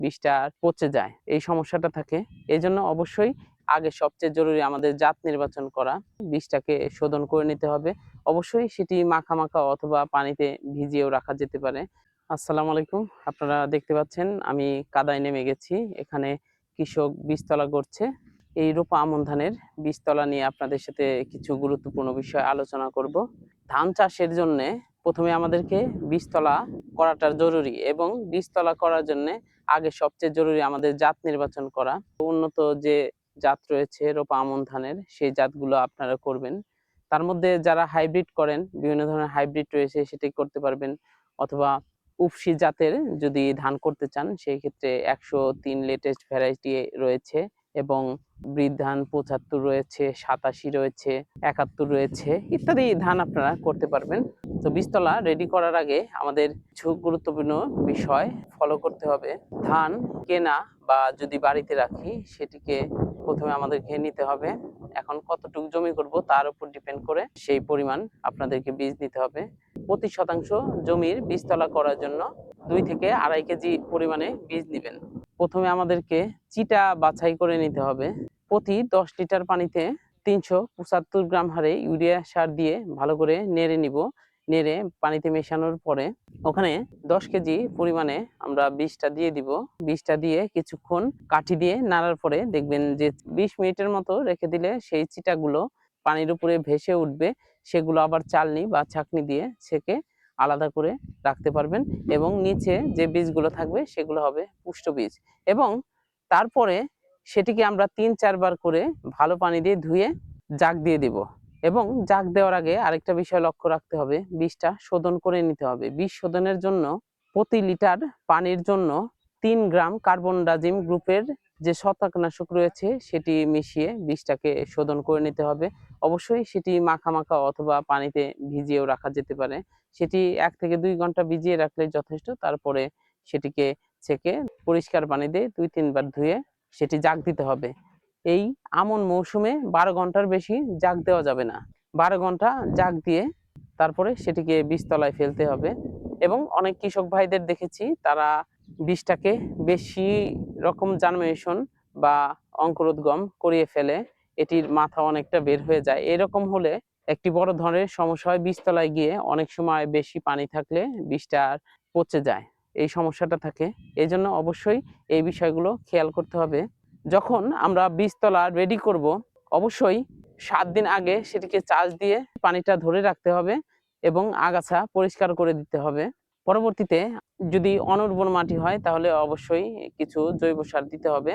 বীজটা পচে যায়, এই সমস্যাটা থাকে। এই জন্য অবশ্যই আগে সবচেয়ে জরুরি আমাদের জাত নির্বাচন করা। বীজটাকে শোধন করে নিতে হবে। অবশ্যই সেটি মাখা মাখা অথবা পানিতে ভিজিয়েও রাখা যেতে পারে। আসসালামু আলাইকুম। আপনারা দেখতে পাচ্ছেন আমি কাদায় নেমে গেছি। এখানে কৃষক বীজতলা করছে। এই রোপা আমন ধানের বীজতলা নিয়ে আপনাদের সাথে কিছু গুরুত্বপূর্ণ বিষয় আলোচনা করব। ধান চাষের জন্যে প্রথমে আমাদেরকে বীজতলা করাটা জরুরি এবং বীজতলা করার জন্যে আগে সবচেয়ে জরুরি আমাদের জাত নির্বাচন করা। উন্নত যে জাত রয়েছে রোপা আমন ধানের, সেই জাতগুলো আপনারা করবেন। তার মধ্যে যারা হাইব্রিড করেন, বিভিন্ন ধরনের হাইব্রিড রয়েছে, সেটি করতে পারবেন। অথবা উফশি জাতের যদি ধান করতে চান, সেই ক্ষেত্রে 103 লেটেস্ট ভ্যারাইটি রয়েছে এবং ব্রিড ধান 75 রয়েছে, 87 রয়েছে, 71 রয়েছে ইত্যাদি ধান আপনারা করতে পারবেন। তো বীজতলা রেডি করার আগে আমাদের কিছু গুরুত্বপূর্ণ বিষয় ফলো করতে হবে। ধান কেনা বা যদি বাড়িতে রাখি, সেটিকে প্রথমে আমাদেরকে নিতে হবে। এখন কতটুকু জমি করব তার উপর ডিপেন্ড করে সেই পরিমাণ আপনাদেরকে বীজ নিতে হবে। প্রতি শতাংশ জমির বীজতলা করার জন্য 2 থেকে 2.5 কেজি পরিমাণে বীজ নেবেন। প্রথমে আমাদেরকে চিটা বাছাই করে নিতে হবে। প্রতি 10 লিটার পানিতে 375 গ্রাম হারে ইউরিয়া সার দিয়ে ভালো করে নেড়ে নিব। নেড়ে পানিতে মেশানোর পরে ওখানে 10 কেজি পরিমাণে আমরা বীজটা দিয়ে দিব। বীজটা দিয়ে কিছুক্ষণ কাঠি দিয়ে নাড়ার পরে দেখবেন যে 20 মিনিটের মতো রেখে দিলে সেই চিটাগুলো পানির উপরে ভেসে উঠবে। সেগুলো আবার চালনি বা ছাঁকনি দিয়ে ছেঁকে আলাদা করে রাখতে পারবেন এবং নিচে যে বীজগুলো থাকবে সেগুলো হবে পুষ্ট বীজ। এবং তারপরে সেটিকে আমরা 3-4 বার করে ভালো পানি দিয়ে ধুয়ে জাগ দিয়ে দিব। এবং জাগ দেওয়ার আগে আরেকটা বিষয় লক্ষ্য রাখতে হবে, বীজটা শোধন করে নিতে হবে। বীজ শোধনের জন্য প্রতি লিটার পানির জন্য 3 গ্রাম কার্বন ডাজিম গ্রুপের যে ছত্রাকনাশক রয়েছে সেটি মিশিয়ে বীজটাকে শোধন করে নিতে হবে। অবশ্যই সেটি মাখা মাখা অথবা পানিতে ভিজিয়েও রাখা যেতে পারে। সেটি 1 থেকে 2 ঘন্টা ভিজিয়ে রাখলে যথেষ্ট। তারপরে সেটিকে ছেঁকে পরিষ্কার পানি দিয়ে 2-3 বার ধুয়ে সেটি জাগ দিতে হবে। এই আমন মৌসুমে 12 ঘন্টার বেশি জাগ দেওয়া যাবে না। 12 ঘন্টা জাগ দিয়ে তারপরে সেটিকে বীজতলায় ফেলতে হবে। এবং অনেক কৃষক ভাইদের দেখেছি তারা বীজটাকে বেশি রকম জার্মিনেশন বা অঙ্কুরোদ্গম করিয়ে ফেলে, এটির মাথা অনেকটা বের হয়ে যায়। এরকম হলে একটি বড় ধরনের সমস্যা হয়। বীজতলায় গিয়ে অনেক সময় বেশি পানি থাকলে বীজটা পচে যায়, এই সমস্যাটা থাকে। এই জন্য অবশ্যই এই বিষয়গুলো খেয়াল করতে হবে। যখন আমরা বীজতলা রেডি করব, অবশ্যই 7 দিন আগে সেটিকে চাষ দিয়ে পানিটা ধরে রাখতে হবে এবং আগাছা পরিষ্কার করে দিতে হবে। পরবর্তীতে যদি অনুর্বর মাটি হয় তাহলে অবশ্যই কিছু জৈব সার দিতে হবে।